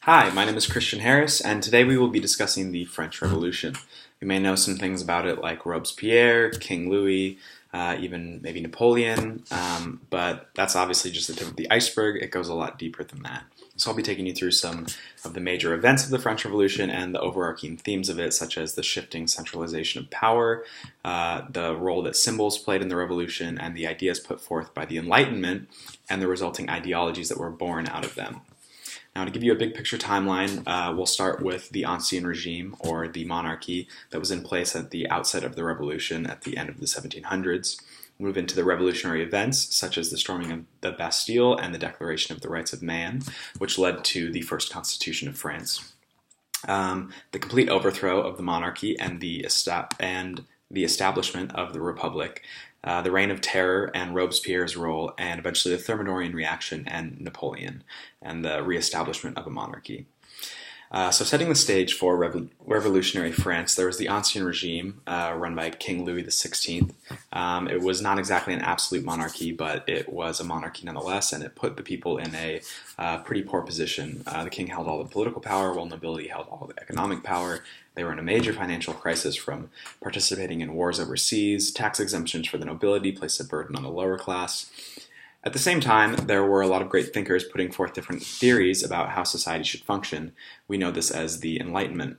Hi, my name is Christian Harris, and today we will be discussing the French Revolution. You may know some things about it like Robespierre, King Louis, even maybe Napoleon, but that's obviously just the tip of the iceberg. It goes a lot deeper than that. So I'll be taking you through some of the major events of the French Revolution and the overarching themes of it, such as the shifting centralization of power, the role that symbols played in the revolution, and the ideas put forth by the Enlightenment, and the resulting ideologies that were born out of them. Now, to give you a big picture timeline, we'll start with the Ancien Regime, or the monarchy, that was in place at the outset of the revolution at the end of the 1700s. Move into the revolutionary events, such as the storming of the Bastille and the Declaration of the Rights of Man, which led to the first constitution of France. The complete overthrow of the monarchy and the establishment of the Republic, the Reign of Terror and Robespierre's role, and eventually the Thermidorian reaction and Napoleon, and the reestablishment of a monarchy. So setting the stage for revolutionary France, there was the Ancien Regime, run by King Louis XVI. It was not exactly an absolute monarchy, but it was a monarchy nonetheless, and it put the people in a pretty poor position. The king held all the political power, while nobility held all the economic power. They were in a major financial crisis from participating in wars overseas. Tax exemptions for the nobility placed a burden on the lower class. At the same time, there were a lot of great thinkers putting forth different theories about how society should function. We know this as the Enlightenment.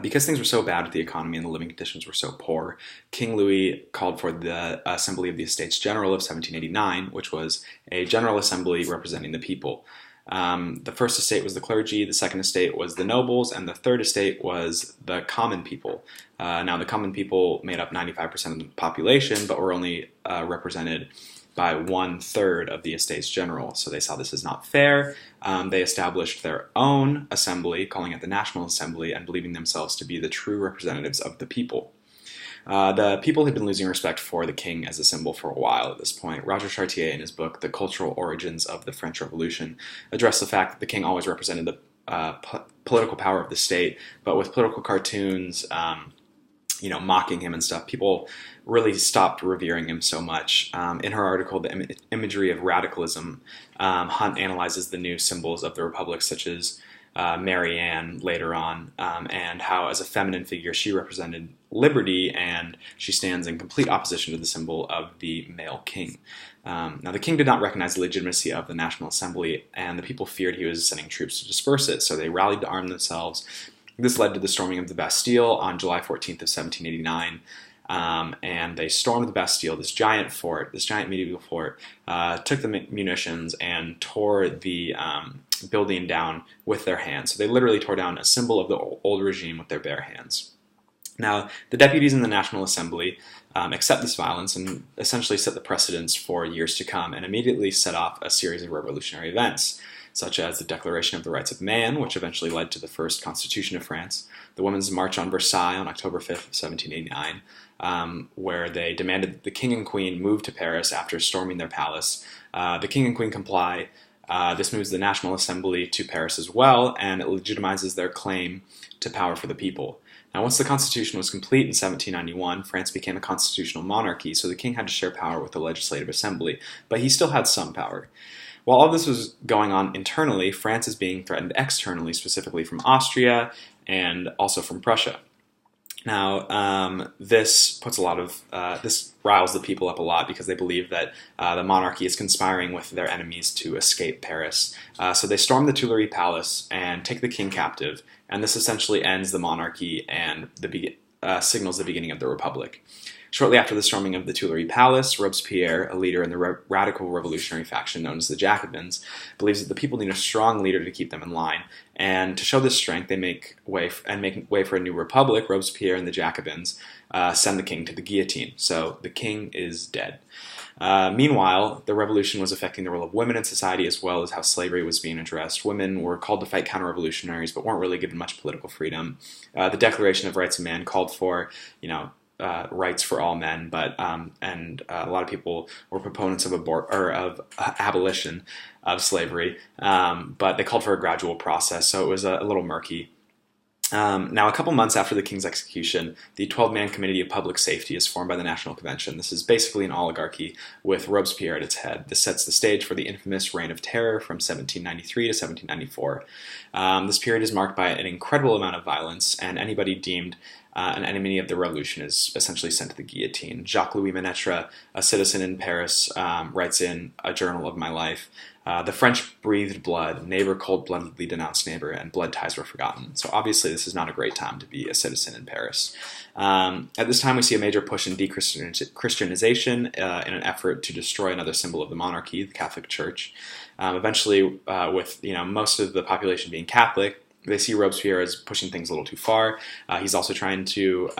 Because things were so bad with the economy and the living conditions were so poor, King Louis called for the Assembly of the Estates General of 1789, which was a general assembly representing the people. The first estate was the clergy, the second estate was the nobles, and the third estate was the common people. Now, the common people made up 95% of the population, but were only represented by 1/3 of the Estates General. So they saw this as not fair. They established their own assembly, calling it the National Assembly, and believing themselves to be the true representatives of the people. The people had been losing respect for the king as a symbol for a while at this point. Roger Chartier, in his book, The Cultural Origins of the French Revolution, addressed the fact that the king always represented the political power of the state, but with political cartoons, mocking him and stuff, people really stopped revering him so much. In her article, The Imagery of Radicalism, Hunt analyzes the new symbols of the Republic, such as Mary Ann later on, and how as a feminine figure she represented liberty, and she stands in complete opposition to the symbol of the male king. Now, the king did not recognize the legitimacy of the National Assembly, and the people feared he was sending troops to disperse it, so they rallied to arm themselves. This led to the storming of the Bastille on July 14th of 1789, and they stormed the Bastille, this giant medieval fort, took the munitions and tore the building down with their hands. So they literally tore down a symbol of the old regime with their bare hands. Now, the deputies in the National Assembly accept this violence and essentially set the precedents for years to come, and immediately set off a series of revolutionary events, such as the Declaration of the Rights of Man, which eventually led to the first Constitution of France, the Women's March on Versailles on October 5th of 1789, where they demanded that the king and queen move to Paris after storming their palace. The king and queen comply. This moves the National Assembly to Paris as well, and it legitimizes their claim to power for the people. Now, once the Constitution was complete in 1791, France became a constitutional monarchy, so the king had to share power with the Legislative Assembly, but he still had some power. While all this was going on internally, France is being threatened externally, specifically from Austria and also from Prussia. Now, this riles the people up a lot because they believe that the monarchy is conspiring with their enemies to escape Paris. So they storm the Tuileries Palace and take the king captive, and this essentially ends the monarchy and signals the beginning of the Republic. Shortly after the storming of the Tuileries Palace, Robespierre, a leader in the radical revolutionary faction known as the Jacobins, believes that the people need a strong leader to keep them in line. And to show this strength, they make way for a new republic. Robespierre and the Jacobins send the king to the guillotine. So the king is dead. Meanwhile, the revolution was affecting the role of women in society as well as how slavery was being addressed. Women were called to fight counter-revolutionaries, but weren't really given much political freedom. The Declaration of Rights of Man called for, rights for all men, but and a lot of people were proponents of abolition of slavery, but they called for a gradual process, so it was a little murky. Now, a couple months after the king's execution, the 12-man Committee of Public Safety is formed by the National Convention. This is basically an oligarchy with Robespierre at its head. This sets the stage for the infamous Reign of Terror from 1793 to 1794. This period is marked by an incredible amount of violence, and anybody deemed an enemy of the revolution is essentially sent to the guillotine. Jacques-Louis Menetra, a citizen in Paris, writes in A Journal of My Life, the French breathed blood, neighbor cold-bloodedly denounced neighbor, and blood ties were forgotten. So obviously this is not a great time to be a citizen in Paris. At this time we see a major push in de-Christianization in an effort to destroy another symbol of the monarchy, the Catholic Church. Eventually, with most of the population being Catholic, they see Robespierre as pushing things a little too far. He's also trying to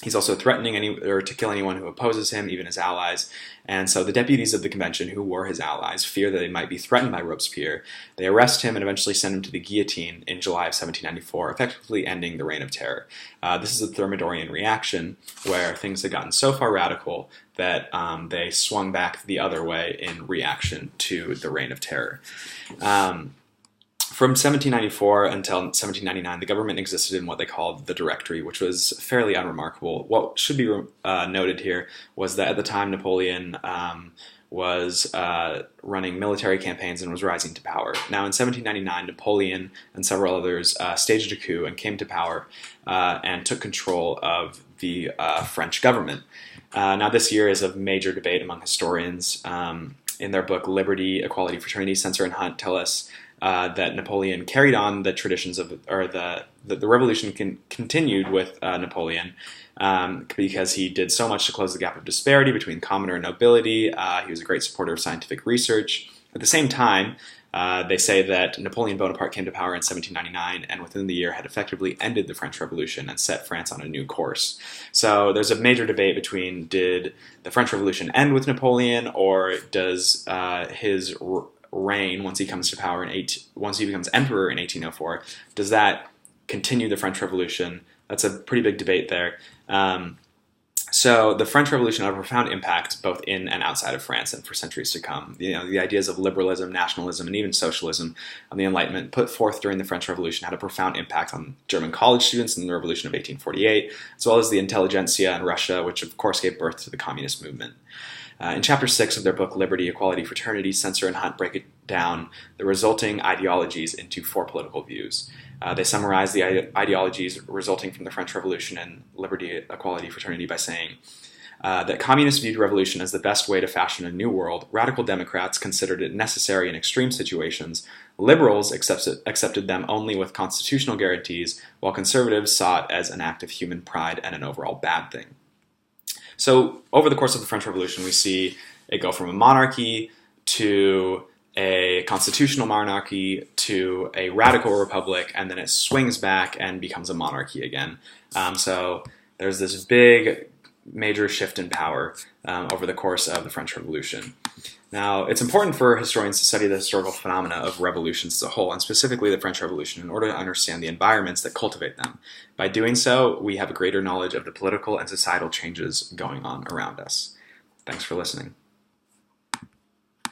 He's also threatening to kill anyone who opposes him, even his allies. And so the deputies of the convention, who were his allies, fear that they might be threatened by Robespierre. They arrest him and eventually send him to the guillotine in July of 1794, effectively ending the Reign of Terror. This is a Thermidorian reaction, where things had gotten so far radical that they swung back the other way in reaction to the Reign of Terror. From 1794 until 1799, the government existed in what they called the Directory, which was fairly unremarkable. What should be noted here was that at the time Napoleon was running military campaigns and was rising to power. Now in 1799, Napoleon and several others staged a coup and came to power and took control of the French government. Now this year is of major debate among historians. In their book Liberty, Equality, Fraternity, Censer and Hunt tell us that Napoleon carried on the traditions of, or the revolution continued with Napoleon because he did so much to close the gap of disparity between commoner and nobility. He was a great supporter of scientific research. At the same time, they say that Napoleon Bonaparte came to power in 1799 and within the year had effectively ended the French Revolution and set France on a new course. So there's a major debate between, did the French Revolution end with Napoleon, or does his reign, once he comes to power once he becomes emperor in 1804, does that continue the French Revolution? That's a pretty big debate there. So the French Revolution had a profound impact both in and outside of France and for centuries to come. The ideas of liberalism, nationalism, and even socialism of the Enlightenment put forth during the French Revolution had a profound impact on German college students in the Revolution of 1848, as well as the intelligentsia in Russia, which of course gave birth to the communist movement. In Chapter 6 of their book Liberty, Equality, Fraternity, Censer and Hunt break it down, the resulting ideologies, into 4 political views. They summarize the ideologies resulting from the French Revolution and Liberty, Equality, Fraternity by saying that communists viewed revolution as the best way to fashion a new world, radical Democrats considered it necessary in extreme situations, liberals accepted them only with constitutional guarantees, while conservatives saw it as an act of human pride and an overall bad thing. So over the course of the French Revolution, we see it go from a monarchy to a constitutional monarchy to a radical republic, and then it swings back and becomes a monarchy again. So there's this big, major shift in power over the course of the French Revolution. Now, it's important for historians to study the historical phenomena of revolutions as a whole, and specifically the French Revolution, in order to understand the environments that cultivate them. By doing so, we have a greater knowledge of the political and societal changes going on around us. Thanks for listening.